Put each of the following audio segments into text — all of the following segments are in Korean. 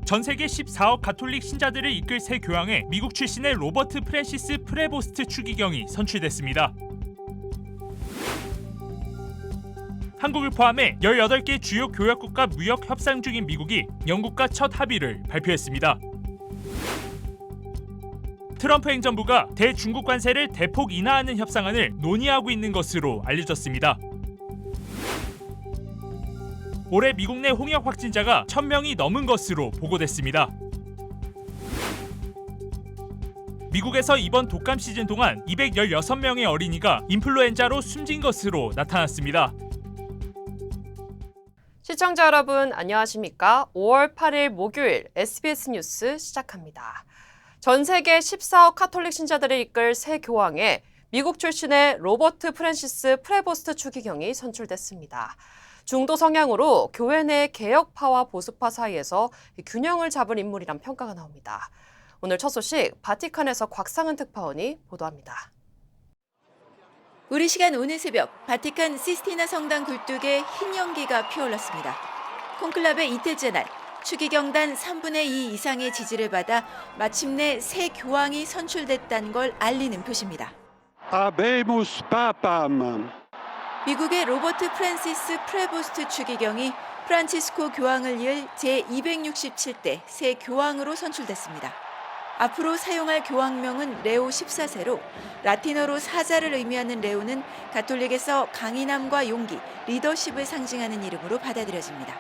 전 세계 14억 가톨릭 신자들을 이끌 새 교황에 미국 출신의 로버트 프랜시스 프레보스트 추기경이 선출됐습니다. 한국을 포함해 18개 주요 교역국과 무역 협상 중인 미국이 영국과 첫 합의를 발표했습니다. 트럼프 행정부가 대중국 관세를 대폭 인하하는 협상안을 논의하고 있는 것으로 알려졌습니다. 올해 미국 내 홍역 확진자가 1,000명이 넘은 것으로 보고됐습니다. 미국에서 이번 독감 시즌 동안 216명의 어린이가 인플루엔자로 숨진 것으로 나타났습니다. 시청자 여러분 안녕하십니까? 5월 8일 목요일 SBS 뉴스 시작합니다. 전 세계 14억 카톨릭 신자들을 이끌 새 교황에 미국 출신의 로버트 프랜시스 프레보스트 추기경이 선출됐습니다. 중도 성향으로 교회 내 개혁파와 보수파 사이에서 균형을 잡을 인물이란 평가가 나옵니다. 오늘 첫 소식 바티칸에서 곽상은 특파원이 보도합니다. 우리 시간 오늘 새벽 바티칸 시스티나 성당 굴뚝에 흰 연기가 피어올랐습니다. 콘클라베 이틀째 날 추기경단 3분의 2 이상의 지지를 받아 마침내 새 교황이 선출됐다는 걸 알리는 표시입니다. Habemus Papam. 미국의 로버트 프랜시스 프레보스트 추기경이 프란치스코 교황을 이을 제267대 새 교황으로 선출됐습니다. 앞으로 사용할 교황명은 레오 14세로 라틴어로 사자를 의미하는 레오는 가톨릭에서 강인함과 용기, 리더십을 상징하는 이름으로 받아들여집니다.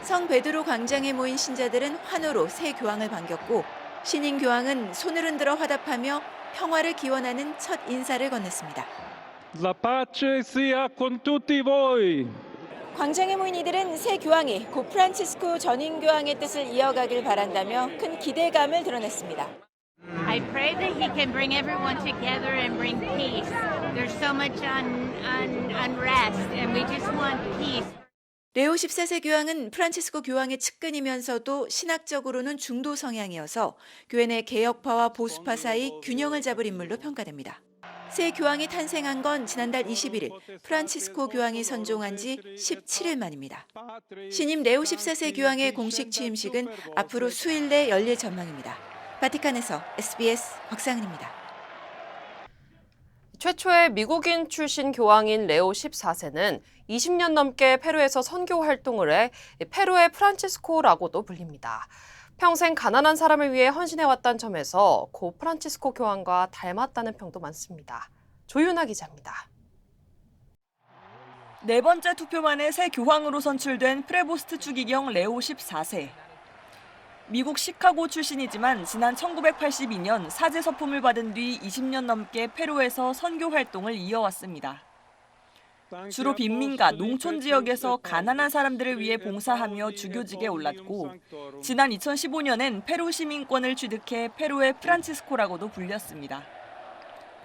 성 베드로 광장에 모인 신자들은 환호로 새 교황을 반겼고 신임 교황은 손을 흔들어 화답하며 평화를 기원하는 첫 인사를 건넸습니다. La pace sia con tutti voi. 광장에 모인 이들은 새 교황이 고 프란치스코 전임 교황의 뜻을 이어가길 바란다며 큰 기대감을 드러냈습니다. I pray that he can bring everyone together and bring peace. There's so much unrest and we just want peace. 레오 14세 교황은 프란치스코 교황의 측근이면서도 신학적으로는 중도 성향이어서 교회 내 개혁파와 보수파 사이 균형을 잡을 인물로 평가됩니다. 새 교황이 탄생한 건 지난달 21일 프란치스코 교황이 선종한 지 17일 만입니다. 신임 레오 14세 교황의 공식 취임식은 앞으로 수일 내 열릴 전망입니다. 바티칸에서 SBS 곽상은입니다. 최초의 미국인 출신 교황인 레오 14세는 20년 넘게 페루에서 선교 활동을 해 페루의 프란치스코라고도 불립니다. 평생 가난한 사람을 위해 헌신해왔다는 점에서 고 프란치스코 교황과 닮았다는 평도 많습니다. 조윤아 기자입니다. 네 번째 투표 만에 새 교황으로 선출된 프레보스트 추기경 레오 14세. 미국 시카고 출신이지만 지난 1982년 사제 서품을 받은 뒤 20년 넘게 페루에서 선교 활동을 이어왔습니다. 주로 빈민가, 농촌 지역에서 가난한 사람들을 위해 봉사하며 주교직에 올랐고 지난 2015년엔 페루 시민권을 취득해 페루의 프란치스코라고도 불렸습니다.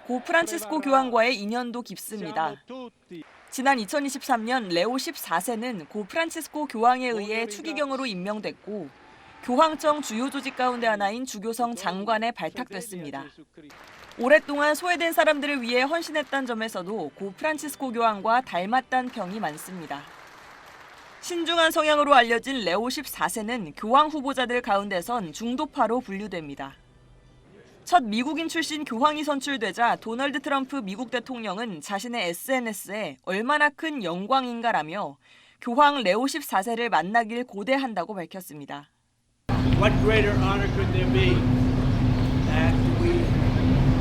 고 프란치스코 교황과의 인연도 깊습니다. 지난 2023년 레오 14세는 고 프란치스코 교황에 의해 추기경으로 임명됐고 교황청 주요 조직 가운데 하나인 주교성 장관에 발탁됐습니다. 오랫동안 소외된 사람들을 위해 헌신했다는 점에서도 고 프란치스코 교황과 닮았다는 평이 많습니다. 신중한 성향으로 알려진 레오 14세는 교황 후보자들 가운데선 중도파로 분류됩니다. 첫 미국인 출신 교황이 선출되자 도널드 트럼프 미국 대통령은 자신의 SNS에 얼마나 큰 영광인가라며 교황 레오 14세를 만나길 고대한다고 밝혔습니다. What greater honor could there be? And we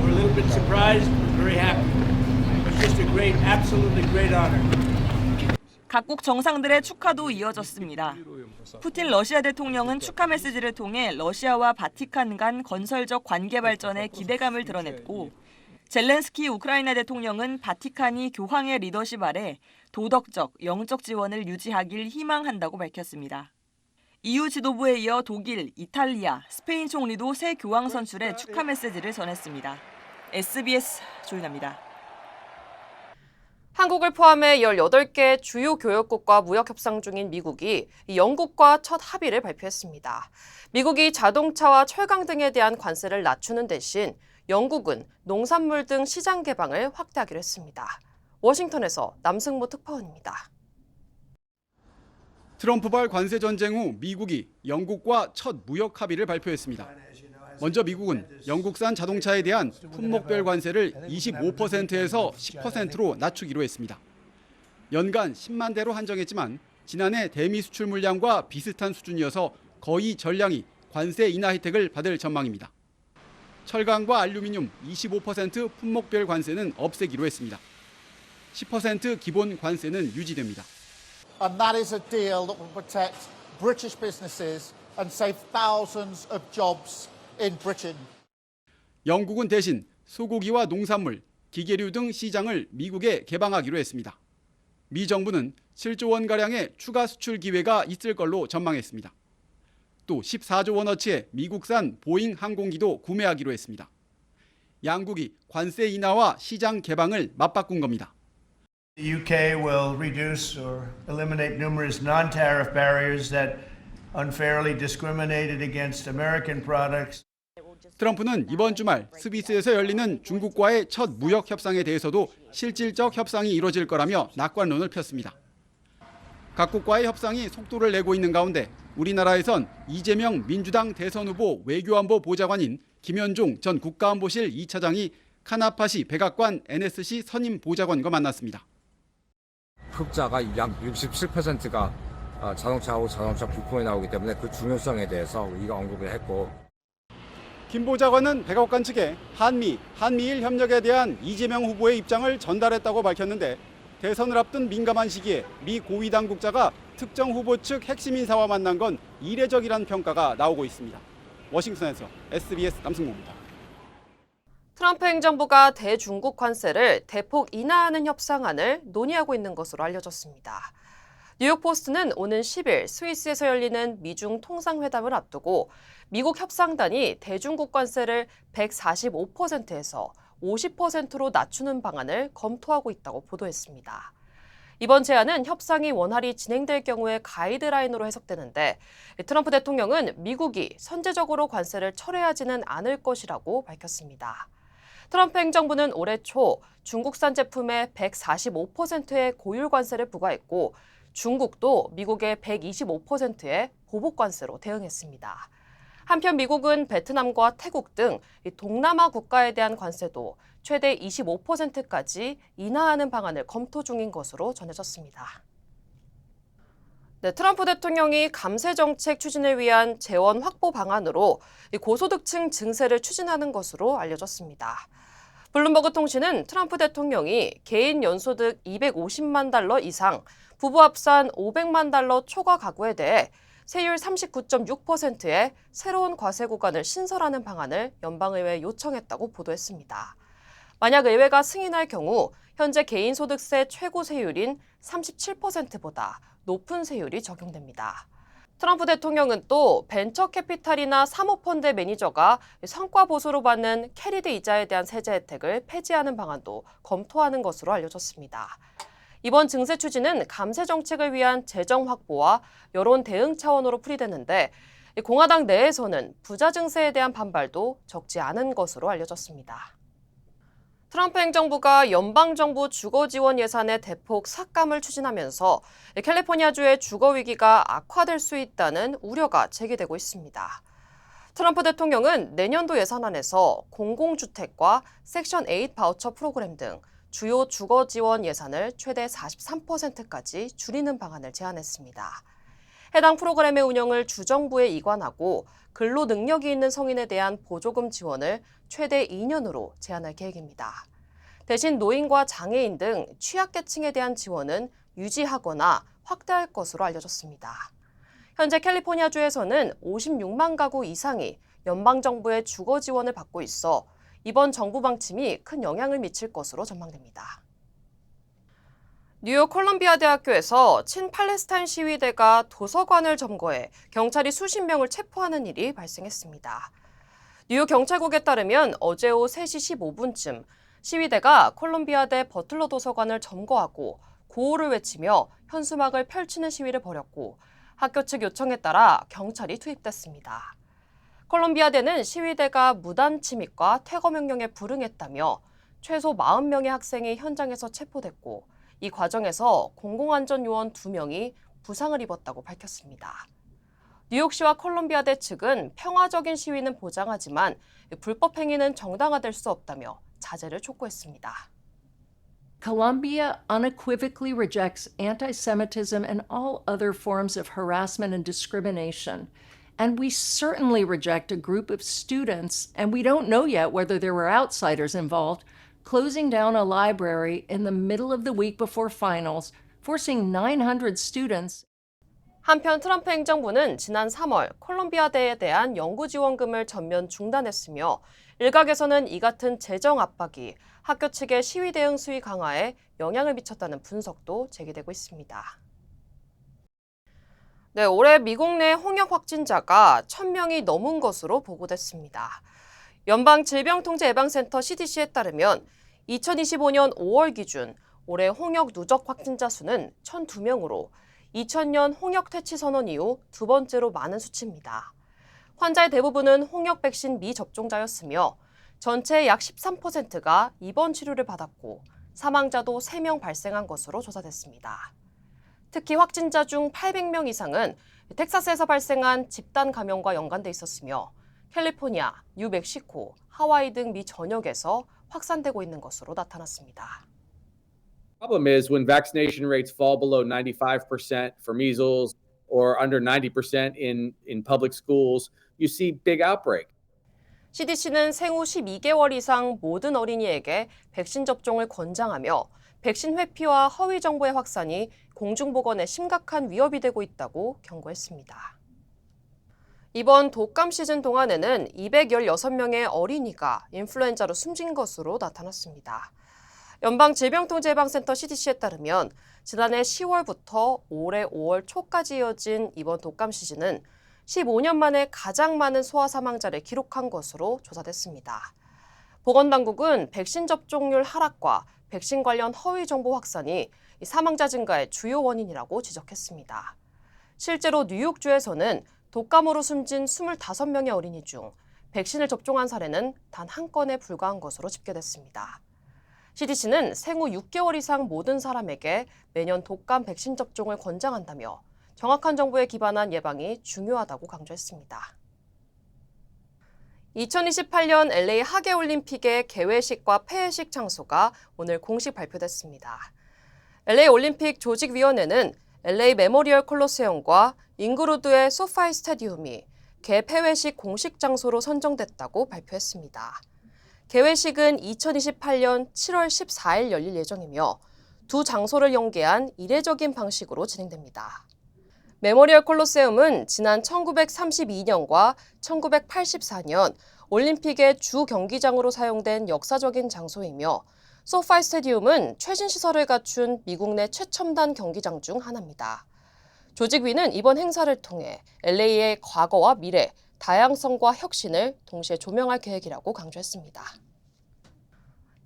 were a little bit surprised, very happy. It's just a great, absolutely great honor. 각국 정상들의 축하도 이어졌습니다. 푸틴 러시아 대통령은 축하 메시지를 통해 러시아와 바티칸 간 건설적 관계 발전에 기대감을 드러냈고 젤렌스키 우크라이나 대통령은 바티칸이 교황의 리더십 아래 도덕적, 영적 지원을 유지하길 희망한다고 밝혔습니다. EU 지도부에 이어 독일, 이탈리아, 스페인 총리도 새 교황 선출에 축하 메시지를 전했습니다. SBS 조윤아입니다. 한국을 포함해 18개 주요 교역국과 무역 협상 중인 미국이 영국과 첫 합의를 발표했습니다. 미국이 자동차와 철강 등에 대한 관세를 낮추는 대신 영국은 농산물 등 시장 개방을 확대하기로 했습니다. 워싱턴에서 남승모 특파원입니다. 트럼프발 관세 전쟁 후 미국이 영국과 첫 무역 합의를 발표했습니다. 먼저 미국은 영국산 자동차에 대한 품목별 관세를 25%에서 10%로 낮추기로 했습니다. 연간 10만 대로 한정했지만 지난해 대미 수출 물량과 비슷한 수준이어서 거의 전량이 관세 인하 혜택을 받을 전망입니다. 철강과 알루미늄 25% 품목별 관세는 없애기로 했습니다. 10% 기본 관세는 유지됩니다. And that is a deal that will protect British businesses and save thousands of jobs in Britain. 영국은 대신 소고기와 농산물, 기계류 등 시장을 미국에 개방하기로 했습니다. 미 정부는 7조 원가량의 추가 수출 기회가 있을 걸로 전망했습니다. 또 14조 원어치의 미국산 보잉 항공기도 구매하기로 했습니다. 양국이 관세 인하와 시장 개방을 맞바꾼 겁니다. The UK will reduce or eliminate numerous non-tariff barriers that unfairly discriminated against American products. 트럼프는 이번 주말 스위스에서 열리는 중국과의 첫 무역 협상에 대해서도 실질적 협상이 이뤄질 거라며 낙관론을 폈습니다. 각국과의 협상이 속도를 내고 있는 가운데 우리나라에선 이재명 민주당 대선 후보 외교안보 보좌관인 김현종 전 국가안보실 2차장이 카나파시 백악관 NSC 선임 보좌관과 만났습니다. 흑자가 약 67%가 자동차하고 자동차 부품에 나오기 때문에 그 중요성에 대해서 우리가 언급을 했고, 김 보좌관은 백악관 측에 한미일 협력에 대한 이재명 후보의 입장을 전달했다고 밝혔는데 대선을 앞둔 민감한 시기에 미 고위 당국자가 특정 후보 측 핵심 인사와 만난 건 이례적이라는 평가가 나오고 있습니다. 워싱턴에서 SBS 남승모입니다. 트럼프 행정부가 대중국 관세를 대폭 인하하는 협상안을 논의하고 있는 것으로 알려졌습니다. 뉴욕포스트는 오는 10일 스위스에서 열리는 미중 통상회담을 앞두고 미국 협상단이 대중국 관세를 145%에서 50%로 낮추는 방안을 검토하고 있다고 보도했습니다. 이번 제안은 협상이 원활히 진행될 경우의 가이드라인으로 해석되는데 트럼프 대통령은 미국이 선제적으로 관세를 철회하지는 않을 것이라고 밝혔습니다. 트럼프 행정부는 올해 초 중국산 제품에 145%의 고율 관세를 부과했고 중국도 미국의 125%의 보복 관세로 대응했습니다. 한편 미국은 베트남과 태국 등 동남아 국가에 대한 관세도 최대 25%까지 인하하는 방안을 검토 중인 것으로 전해졌습니다. 네, 트럼프 대통령이 감세 정책 추진을 위한 재원 확보 방안으로 고소득층 증세를 추진하는 것으로 알려졌습니다. 블룸버그 통신은 트럼프 대통령이 개인 연소득 250만 달러 이상, 부부 합산 500만 달러 초과 가구에 대해 세율 39.6%의 새로운 과세 구간을 신설하는 방안을 연방의회에 요청했다고 보도했습니다. 만약 의회가 승인할 경우 현재 개인소득세 최고 세율인 37%보다 높은 세율이 적용됩니다. 트럼프 대통령은 또 벤처캐피탈이나 사모펀드 매니저가 성과 보수로 받는 캐리드 이자에 대한 세제 혜택을 폐지하는 방안도 검토하는 것으로 알려졌습니다. 이번 증세 추진은 감세 정책을 위한 재정 확보와 여론 대응 차원으로 풀이되는데 공화당 내에서는 부자 증세에 대한 반발도 적지 않은 것으로 알려졌습니다. 트럼프 행정부가 연방정부 주거 지원 예산의 대폭 삭감을 추진하면서 캘리포니아주의 주거 위기가 악화될 수 있다는 우려가 제기되고 있습니다. 트럼프 대통령은 내년도 예산안에서 공공주택과 섹션 8 바우처 프로그램 등 주요 주거 지원 예산을 최대 43%까지 줄이는 방안을 제안했습니다. 해당 프로그램의 운영을 주정부에 이관하고 근로 능력이 있는 성인에 대한 보조금 지원을 최대 2년으로 제한할 계획입니다. 대신 노인과 장애인 등 취약계층에 대한 지원은 유지하거나 확대할 것으로 알려졌습니다. 현재 캘리포니아주에서는 56만 가구 이상이 연방정부의 주거 지원을 받고 있어 이번 정부 방침이 큰 영향을 미칠 것으로 전망됩니다. 뉴욕 콜럼비아 대학교에서 친팔레스타인 시위대가 도서관을 점거해 경찰이 수십 명을 체포하는 일이 발생했습니다. 뉴욕 경찰국에 따르면 어제 오후 3시 15분쯤 시위대가 콜럼비아대 버틀러 도서관을 점거하고 구호를 외치며 현수막을 펼치는 시위를 벌였고 학교 측 요청에 따라 경찰이 투입됐습니다. 콜롬비아대는 시위대가 무단 침입과 퇴거 명령에 불응했다며 최소 40명의 학생이 현장에서 체포됐고 이 과정에서 공공안전요원 2명이 부상을 입었다고 밝혔습니다. 뉴욕시와 콜롬비아대 측은 평화적인 시위는 보장하지만 불법 행위는 정당화될 수 없다며 자제를 촉구했습니다. Colombia unequivocally rejects anti-Semitism and all other forms of harassment and discrimination. And we certainly reject a group of students, and we don't know yet whether there were outsiders involved, closing down a library in the middle of the week before finals, forcing 900 students. 한편 트럼프 행정부는 지난 3월 콜롬비아대에 대한 연구 지원금을 전면 중단했으며 일각에서는 이 같은 재정 압박이 학교 측의 시위 대응 수위 강화에 영향을 미쳤다는 분석도 제기되고 있습니다. 네, 올해 미국 내 홍역 확진자가 1,000명이 넘은 것으로 보고됐습니다. 연방질병통제예방센터 CDC에 따르면 2025년 5월 기준 올해 홍역 누적 확진자 수는 1,002명으로 2000년 홍역 퇴치 선언 이후 두 번째로 많은 수치입니다. 환자의 대부분은 홍역 백신 미접종자였으며 전체의 약 13%가 입원 치료를 받았고 사망자도 3명 발생한 것으로 조사됐습니다. 특히 확진자 중 800명 이상은 텍사스에서 발생한 집단 감염과 연관돼 있었으며 캘리포니아, 뉴멕시코, 하와이 등 미 전역에서 확산되고 있는 것으로 나타났습니다. Problem is when vaccination rates fall below 95% for measles or under 90% in public schools, you see big outbreak. CDC는 생후 12개월 이상 모든 어린이에게 백신 접종을 권장하며 백신 회피와 허위 정보의 확산이 공중보건에 심각한 위협이 되고 있다고 경고했습니다. 이번 독감 시즌 동안에는 216명의 어린이가 인플루엔자로 숨진 것으로 나타났습니다. 연방질병통제예방센터 CDC에 따르면 지난해 10월부터 올해 5월 초까지 이어진 이번 독감 시즌은 15년 만에 가장 많은 소아 사망자를 기록한 것으로 조사됐습니다. 보건당국은 백신 접종률 하락과 백신 관련 허위 정보 확산이 사망자 증가의 주요 원인이라고 지적했습니다. 실제로 뉴욕주에서는 독감으로 숨진 25명의 어린이 중 백신을 접종한 사례는 단 한 건에 불과한 것으로 집계됐습니다. CDC는 생후 6개월 이상 모든 사람에게 매년 독감 백신 접종을 권장한다며 정확한 정보에 기반한 예방이 중요하다고 강조했습니다. 2028년 LA 하계올림픽의 개회식과 폐회식 장소가 오늘 공식 발표됐습니다. LA 올림픽 조직위원회는 LA 메모리얼 콜로세움과 잉그루드의 소파이 스타디움이 개폐회식 공식 장소로 선정됐다고 발표했습니다. 개회식은 2028년 7월 14일 열릴 예정이며 두 장소를 연계한 이례적인 방식으로 진행됩니다. 메모리얼 콜로세움은 지난 1932년과 1984년 올림픽의 주 경기장으로 사용된 역사적인 장소이며 소파이 스타디움은 최신 시설을 갖춘 미국 내 최첨단 경기장 중 하나입니다. 조직위는 이번 행사를 통해 LA의 과거와 미래, 다양성과 혁신을 동시에 조명할 계획이라고 강조했습니다.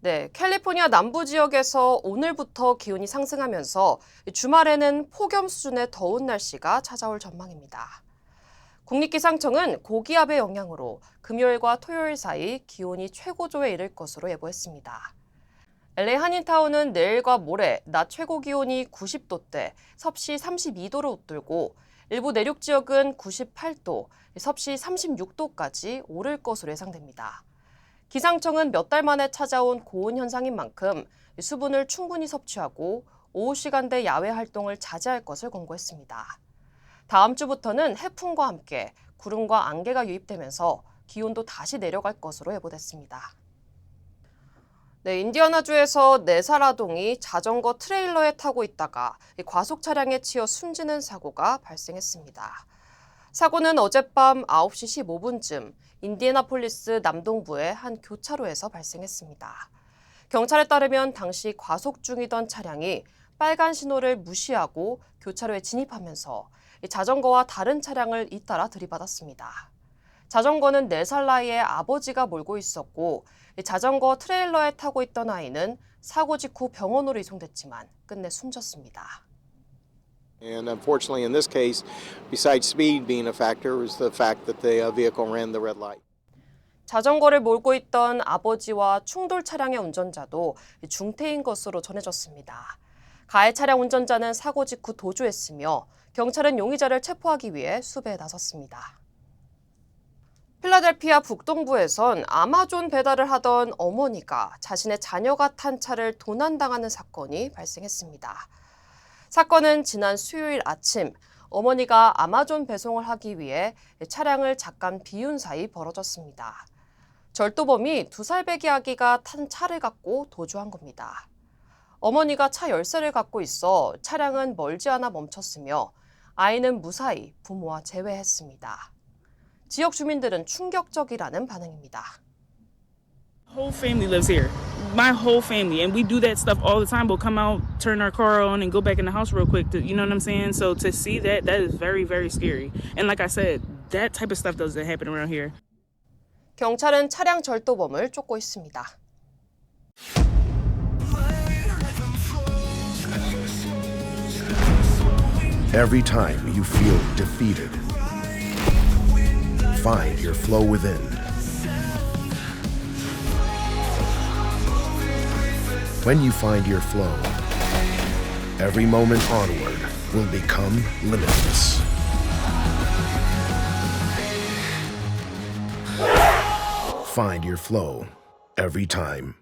네, 캘리포니아 남부 지역에서 오늘부터 기온이 상승하면서 주말에는 폭염 수준의 더운 날씨가 찾아올 전망입니다. 국립기상청은 고기압의 영향으로 금요일과 토요일 사이 기온이 최고조에 이를 것으로 예보했습니다. LA 한인타운은 내일과 모레 낮 최고 기온이 90도대, 섭씨 32도를 웃돌고 일부 내륙 지역은 98도, 섭씨 36도까지 오를 것으로 예상됩니다. 기상청은 몇 달 만에 찾아온 고온 현상인 만큼 수분을 충분히 섭취하고 오후 시간대 야외 활동을 자제할 것을 권고했습니다. 다음 주부터는 해풍과 함께 구름과 안개가 유입되면서 기온도 다시 내려갈 것으로 예보됐습니다. 네, 인디애나주에서 4살 아동이 자전거 트레일러에 타고 있다가 과속 차량에 치여 숨지는 사고가 발생했습니다. 사고는 어젯밤 9시 15분쯤 인디애나폴리스 남동부의 한 교차로에서 발생했습니다. 경찰에 따르면 당시 과속 중이던 차량이 빨간 신호를 무시하고 교차로에 진입하면서 자전거와 다른 차량을 잇따라 들이받았습니다. 자전거는 4살 나이의 아버지가 몰고 있었고 자전거 트레일러에 타고 있던 아이는 사고 직후 병원으로 이송됐지만 끝내 숨졌습니다. And unfortunately, in this case, besides speed being a factor, was the fact that the vehicle ran the red light. 자전거를 몰고 있던 아버지와 충돌 차량의 운전자도 중태인 것으로 전해졌습니다. 가해 차량 운전자는 사고 직후 도주했으며 경찰은 용의자를 체포하기 위해 수배에 나섰습니다. 필라델피아 북동부에선 아마존 배달을 하던 어머니가 자신의 자녀가 탄 차를 도난당하는 사건이 발생했습니다. 사건은 지난 수요일 아침 어머니가 아마존 배송을 하기 위해 차량을 잠깐 비운 사이 벌어졌습니다. 절도범이 2살배기 아기가 탄 차를 갖고 도주한 겁니다. 어머니가 차 열쇠를 갖고 있어 차량은 멀지 않아 멈췄으며 아이는 무사히 부모와 재회했습니다. 지역 주민들은 충격적이라는 반응입니다. Whole family lives here. My whole family, and we do that stuff all the time. We'll come out, turn our car on, and go back in the house real quick. You know what I'm saying? So to see that is very, very scary. And like I said, that type of stuff doesn't happen around here. 경찰은 차량 절도범을 쫓고 있습니다. Every time you feel defeated, find your flow within. When you find your flow, every moment onward will become limitless. Find your flow every time.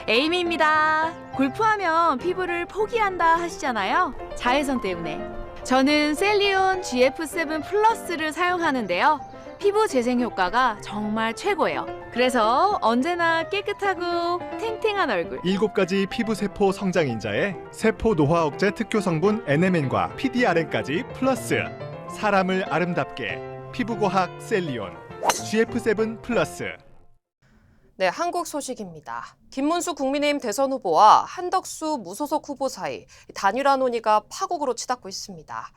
에이미입니다. 골프하면 피부를 포기한다 하시잖아요. 자외선 때문에. 저는 셀리온 GF7 플러스를 사용하는데요. 피부 재생 효과가 정말 최고예요. 그래서 언제나 깨끗하고 탱탱한 얼굴. 7가지 피부세포 성장인자에 세포 노화 억제 특효 성분 NMN과 PDRN까지 플러스. 사람을 아름답게 피부과학 셀리온 GF7 플러스. 네, 한국 소식입니다. 김문수 국민의힘 대선 후보와 한덕수 무소속 후보 사이 단일화 논의가 파국으로 치닫고 있습니다.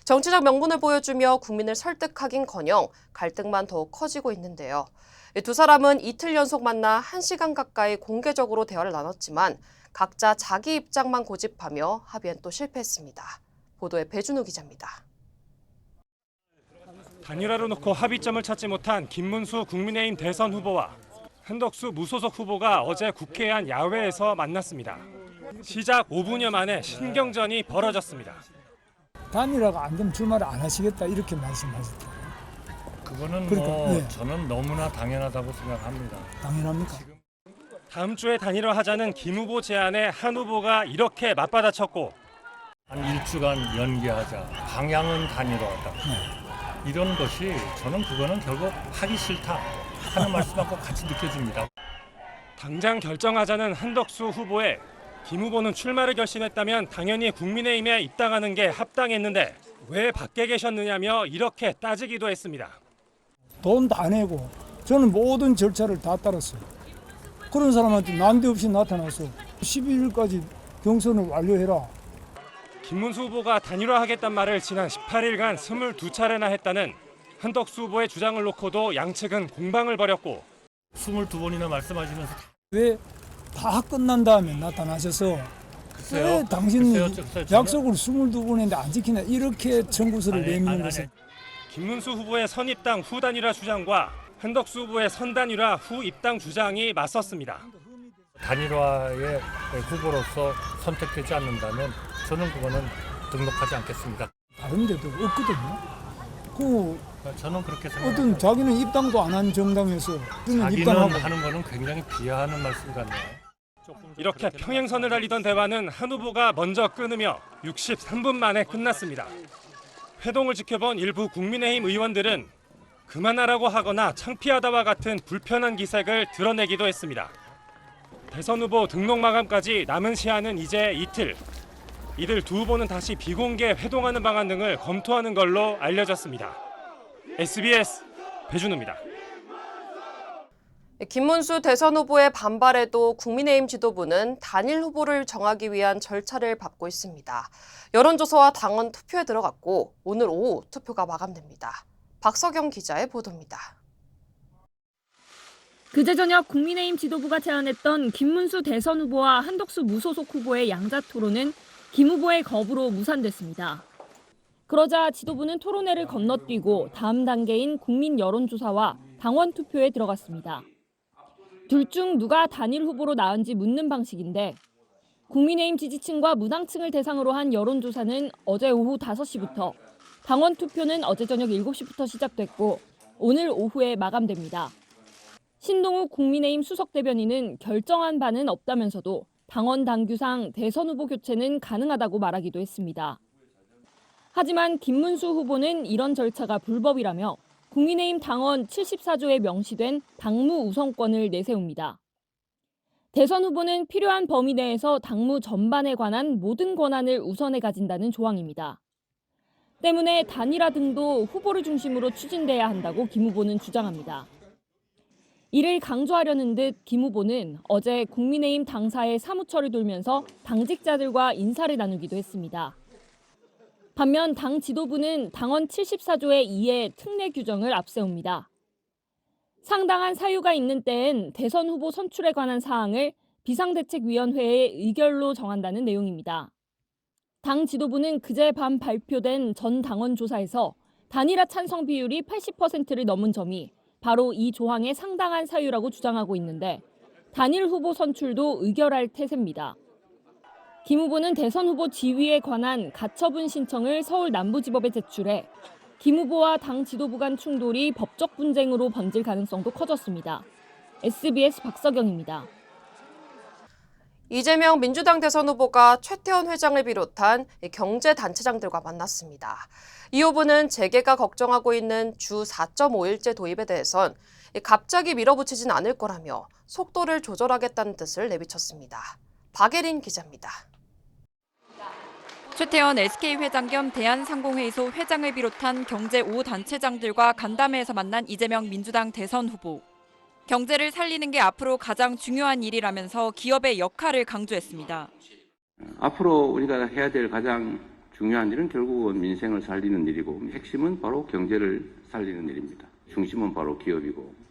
정치적 명분을 보여주며 국민을 설득하긴커녕 갈등만 더욱 커지고 있는데요. 두 사람은 이틀 연속 만나 1시간 가까이 공개적으로 대화를 나눴지만 각자 자기 입장만 고집하며 합의엔 또 실패했습니다. 보도에 배준우 기자입니다. 단일화로 놓고 합의점을 찾지 못한 김문수 국민의힘 대선 후보와 한덕수 무소속 후보가 어제 국회 안 야외에서 만났습니다. 시작 5분여 만에 신경전이 벌어졌습니다. 단일화가 안 되면 출마를 안 하시겠다 이렇게 말씀하셨더라고요. 그거는 그러니까, 예. 저는 너무나 당연하다고 생각합니다. 당연합니까? 다음 주에 단일화하자는 김 후보 제안에 한 후보가 이렇게 맞받아쳤고 한 일주간 연기하자. 방향은 단일화하다. 이런 것이 저는 그거는 결국 하기 싫다 하는 말씀하고 같이 느껴집니다. 당장 결정하자는 한덕수 후보에 김 후보는 출마를 결심했다면 당연히 국민의힘에 입당하는 게 합당했는데 왜 밖에 계셨느냐며 이렇게 따지기도 했습니다. 돈 다 내고 저는 모든 절차를 다 따랐어요. 그런 사람한테 난데없이 나타나서 12일까지 경선을 완료해라. 김문수 후보가 단일화하겠다는 말을 지난 18일간 22차례나 했다는 한덕수 후보의 주장을 놓고도 양측은 공방을 벌였고 22번이나 말씀하시면서 왜 다 끝난 다음에 나타나셔서 글쎄요. 왜 당신이 글쎄요. 약속을 22번 했는데 안 지키냐 이렇게 청구서를 내미는 것은 김문수 후보의 선입당 후 단일화 주장과 한덕수 후보의 선단일화 후 입당 주장이 맞섰습니다. 단일화의 후보로서 선택되지 않는다면 저는 그거는 등록하지 않겠습니다. 다른 데도 없거든요. 저는 그렇게 생각합니다. 어떤 자기는 입당도 안 한 정당에서 자기는 입당하고 하는 거는 굉장히 비하하는 말씀 같네요. 이렇게 평행선을 달리던 대화는 한 후보가 먼저 끊으며 63분 만에 끝났습니다. 회동을 지켜본 일부 국민의힘 의원들은 그만하라고 하거나 창피하다와 같은 불편한 기색을 드러내기도 했습니다. 대선 후보 등록 마감까지 남은 시한은 이제 이틀. 이들 두 후보는 다시 비공개 회동하는 방안 등을 검토하는 걸로 알려졌습니다. SBS 배준우입니다. 김문수 대선 후보의 반발에도 국민의힘 지도부는 단일 후보를 정하기 위한 절차를 밟고 있습니다. 여론조사와 당원 투표에 들어갔고 오늘 오후 투표가 마감됩니다. 박석영 기자의 보도입니다. 그제 저녁 국민의힘 지도부가 제안했던 김문수 대선 후보와 한덕수 무소속 후보의 양자 토론은 김 후보의 거부로 무산됐습니다. 그러자 지도부는 토론회를 건너뛰고 다음 단계인 국민 여론조사와 당원 투표에 들어갔습니다. 둘 중 누가 단일 후보로 나은지 묻는 방식인데 국민의힘 지지층과 무당층을 대상으로 한 여론조사는 어제 오후 5시부터, 당원 투표는 어제 저녁 7시부터 시작됐고 오늘 오후에 마감됩니다. 신동욱 국민의힘 수석대변인은 결정한 바는 없다면서도 당원 당규상 대선 후보 교체는 가능하다고 말하기도 했습니다. 하지만 김문수 후보는 이런 절차가 불법이라며 국민의힘 당원 74조에 명시된 당무 우선권을 내세웁니다. 대선 후보는 필요한 범위 내에서 당무 전반에 관한 모든 권한을 우선에 가진다는 조항입니다. 때문에 단일화 등도 후보를 중심으로 추진돼야 한다고 김 후보는 주장합니다. 이를 강조하려는 듯 김 후보는 어제 국민의힘 당사의 사무처를 돌면서 당직자들과 인사를 나누기도 했습니다. 반면 당 지도부는 당원 74조의 2의 특례 규정을 앞세웁니다. 상당한 사유가 있는 때엔 대선 후보 선출에 관한 사항을 비상대책위원회의 의결로 정한다는 내용입니다. 당 지도부는 그제 밤 발표된 전 당원 조사에서 단일화 찬성 비율이 80%를 넘은 점이 바로 이 조항의 상당한 사유라고 주장하고 있는데 단일 후보 선출도 의결할 태세입니다. 김 후보는 대선 후보 지위에 관한 가처분 신청을 서울 남부지법에 제출해 김 후보와 당 지도부 간 충돌이 법적 분쟁으로 번질 가능성도 커졌습니다. SBS 박서경입니다. 이재명 민주당 대선 후보가 최태원 회장을 비롯한 경제단체장들과 만났습니다. 이 후보는 재계가 걱정하고 있는 주 4.5일제 도입에 대해선 갑자기 밀어붙이진 않을 거라며 속도를 조절하겠다는 뜻을 내비쳤습니다. 박예린 기자입니다. 최태원 SK 회장 겸 대한상공회의소 회장을 비롯한 경제 5단체장들과 간담회에서 만난 이재명 민주당 대선 후보. 경제를 살리는 게 앞으로 가장 중요한 일이라면서 기업의 역할을 강조했습니다. 앞으로 우리가 해야 될 가장 중요한 일은 결국은 민생을 살리는 일이고 핵심은 바로 경제를 살리는 일입니다. 중심은 바로 기업이고.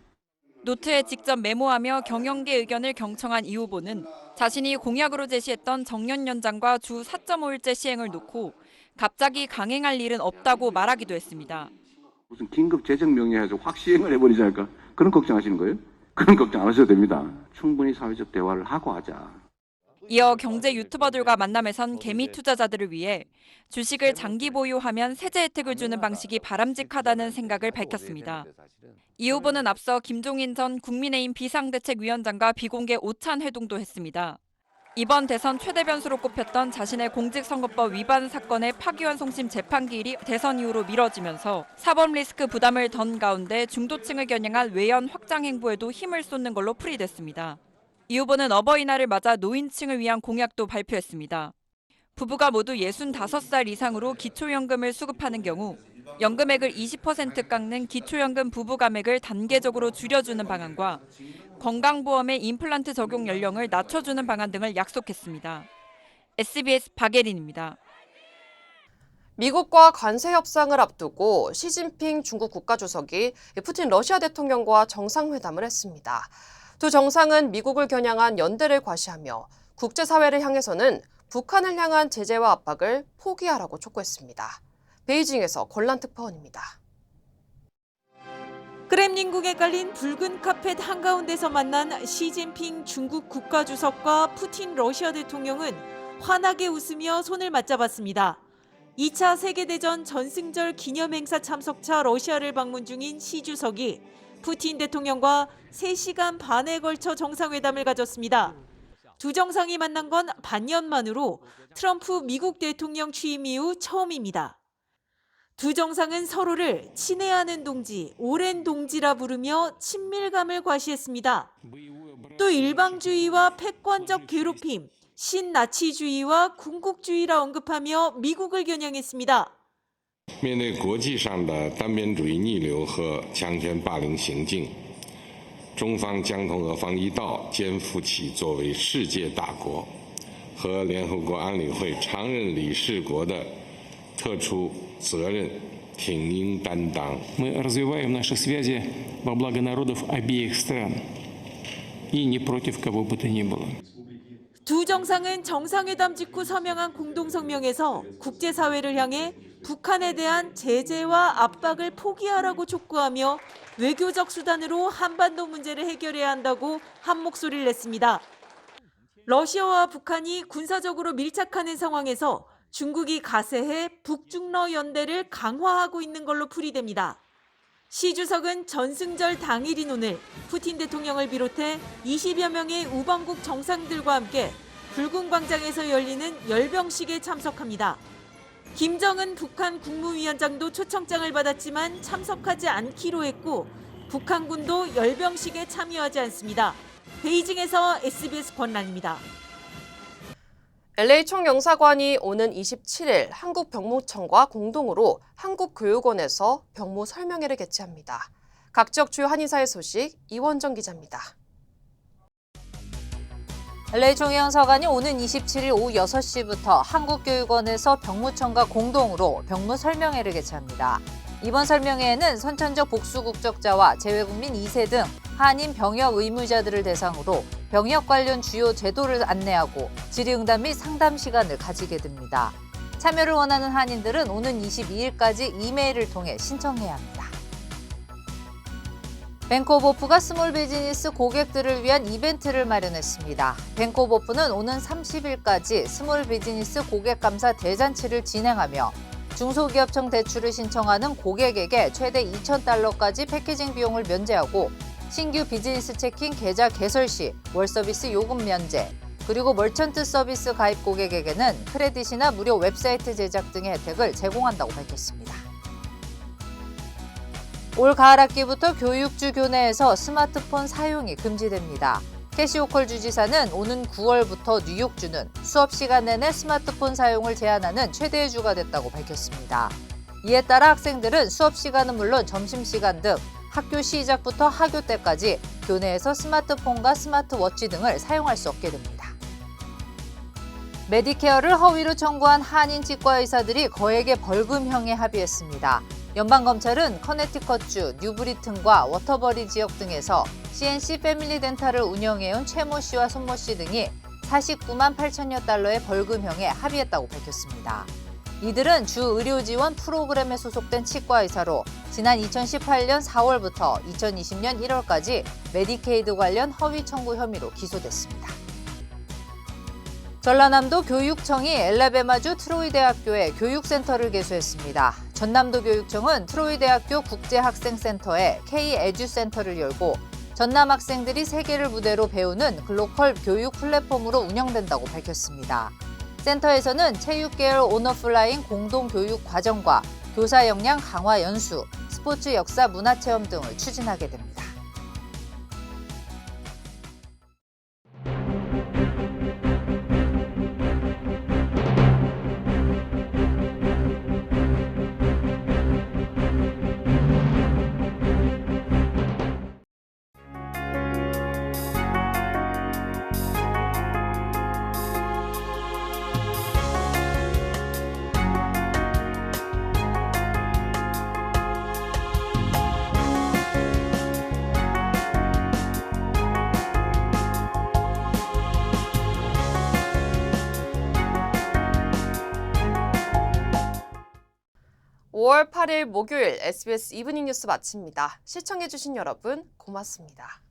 노트에 직접 메모하며 경영계 의견을 경청한 이 후보는 자신이 공약으로 제시했던 정년 연장과 주 4.5일제 시행을 놓고 갑자기 강행할 일은 없다고 말하기도 했습니다. 무슨 긴급 재정 명령해서 확 시행을 해버리지 않을까? 그런 걱정하시는 거예요? 그런 걱정 안 하셔도 됩니다. 충분히 사회적 대화를 하고 하자. 이어 경제 유튜버들과 만남에선 개미 투자자들을 위해 주식을 장기 보유하면 세제 혜택을 주는 방식이 바람직하다는 생각을 밝혔습니다. 이 후보는 앞서 김종인 전 국민의힘 비상대책위원장과 비공개 오찬 회동도 했습니다. 이번 대선 최대 변수로 꼽혔던 자신의 공직선거법 위반 사건의 파기환송심 재판기일이 대선 이후로 미뤄지면서 사법 리스크 부담을 던 가운데 중도층을 겨냥한 외연 확장 행보에도 힘을 쏟는 걸로 풀이됐습니다. 이 후보는 어버이날을 맞아 노인층을 위한 공약도 발표했습니다. 부부가 모두 65살 이상으로 기초연금을 수급하는 경우 연금액을 20% 깎는 기초연금 부부감액을 단계적으로 줄여주는 방안과 건강보험의 임플란트 적용 연령을 낮춰주는 방안 등을 약속했습니다. SBS 박예린입니다. 미국과 관세 협상을 앞두고 시진핑 중국 국가주석이 푸틴 러시아 대통령과 정상회담을 했습니다. 두 정상은 미국을 겨냥한 연대를 과시하며 국제사회를 향해서는 북한을 향한 제재와 압박을 포기하라고 촉구했습니다. 베이징에서 권란 특파원입니다. 크렘린궁에 깔린 붉은 카펫 한가운데서 만난 시진핑 중국 국가주석과 푸틴 러시아 대통령은 환하게 웃으며 손을 맞잡았습니다. 2차 세계대전 전승절 기념행사 참석차 러시아를 방문 중인 시 주석이 푸틴 대통령과 3시간 반에 걸쳐 정상회담을 가졌습니다. 두 정상이 만난 건 반년 만으로 트럼프 미국 대통령 취임 이후 처음입니다. 두 정상은 서로를 친애하는 동지, 오랜 동지라 부르며 친밀감을 과시했습니다. 또 일방주의와 패권적 괴롭힘, 신나치주의와 군국주의라 언급하며 미국을 겨냥했습니다. 面对国际上的单边主义逆流和强权霸凌行径，中方将同俄方一道，肩负起作为世界大国和联合国安理会常任理事国的特殊责任，挺应担当。Мы развиваем наши связи во благо народов обеих стран и не против кого бы то ни было. 두 정상은 정상회담 직후 서명한 공동성명에서 국제사회를 향해 북한에 대한 제재와 압박을 포기하라고 촉구하며 외교적 수단으로 한반도 문제를 해결해야 한다고 한 목소리를 냈습니다. 러시아와 북한이 군사적으로 밀착하는 상황에서 중국이 가세해 북중러 연대를 강화하고 있는 걸로 풀이됩니다. 시 주석은 전승절 당일인 오늘 푸틴 대통령을 비롯해 20여 명의 우방국 정상들과 함께 붉은 광장에서 열리는 열병식에 참석합니다. 김정은 북한 국무위원장도 초청장을 받았지만 참석하지 않기로 했고 북한군도 열병식에 참여하지 않습니다. 베이징에서 SBS 권란입니다. LA 총영사관이 오는 27일 한국병무청과 공동으로 한국교육원에서 병무 설명회를 개최합니다. 각 지역 주요 한인사회 소식 이원정 기자입니다. LA 총영사관이 오는 27일 오후 6시부터 한국교육원에서 병무청과 공동으로 병무 설명회를 개최합니다. 이번 설명회에는 선천적 복수 국적자와 재외국민 2세 등 한인 병역 의무자들을 대상으로 병역 관련 주요 제도를 안내하고 질의응답 및 상담 시간을 가지게 됩니다. 참여를 원하는 한인들은 오는 22일까지 이메일을 통해 신청해야 합니다. 뱅크 오브 오프가 스몰 비즈니스 고객들을 위한 이벤트를 마련했습니다. 뱅크 오브 오프는 오는 30일까지 스몰 비즈니스 고객 감사 대잔치를 진행하며 중소기업청 대출을 신청하는 고객에게 최대 $2,000까지 패키징 비용을 면제하고 신규 비즈니스 체킹 계좌 개설 시 월 서비스 요금 면제, 그리고 멀천트 서비스 가입 고객에게는 크레딧이나 무료 웹사이트 제작 등의 혜택을 제공한다고 밝혔습니다. 올 가을 학기부터 교육주 교내에서 스마트폰 사용이 금지됩니다. 캐시 호컬 주지사는 오는 9월부터 뉴욕주는 수업 시간 내내 스마트폰 사용을 제한하는 최대의 주가 됐다고 밝혔습니다. 이에 따라 학생들은 수업 시간은 물론 점심시간 등 학교 시작부터 하교 때까지 교내에서 스마트폰과 스마트워치 등을 사용할 수 없게 됩니다. 메디케어를 허위로 청구한 한인 치과 의사들이 거액의 벌금형에 합의했습니다. 연방검찰은 커네티컷주 뉴브리튼과 워터버리 지역 등에서 CNC 패밀리 덴탈을 운영해온 최모 씨와 손모 씨 등이 49만 8천여 달러의 벌금형에 합의했다고 밝혔습니다. 이들은 주 의료지원 프로그램에 소속된 치과 의사로 지난 2018년 4월부터 2020년 1월까지 메디케이드 관련 허위 청구 혐의로 기소됐습니다. 전라남도 교육청이 엘라베마주 트로이대학교에 교육센터를 개소했습니다. 전남도 교육청은 트로이대학교 국제학생센터에 K-에듀센터를 열고 전남 학생들이 세계를 무대로 배우는 글로컬 교육 플랫폼으로 운영된다고 밝혔습니다. 센터에서는 체육계열 오너플라잉 공동교육 과정과 교사 역량 강화 연수, 스포츠 역사 문화체험 등을 추진하게 됩니다. (5월 8일) 목요일 SBS 이브닝 뉴스 마칩니다. 시청해주신 여러분 고맙습니다.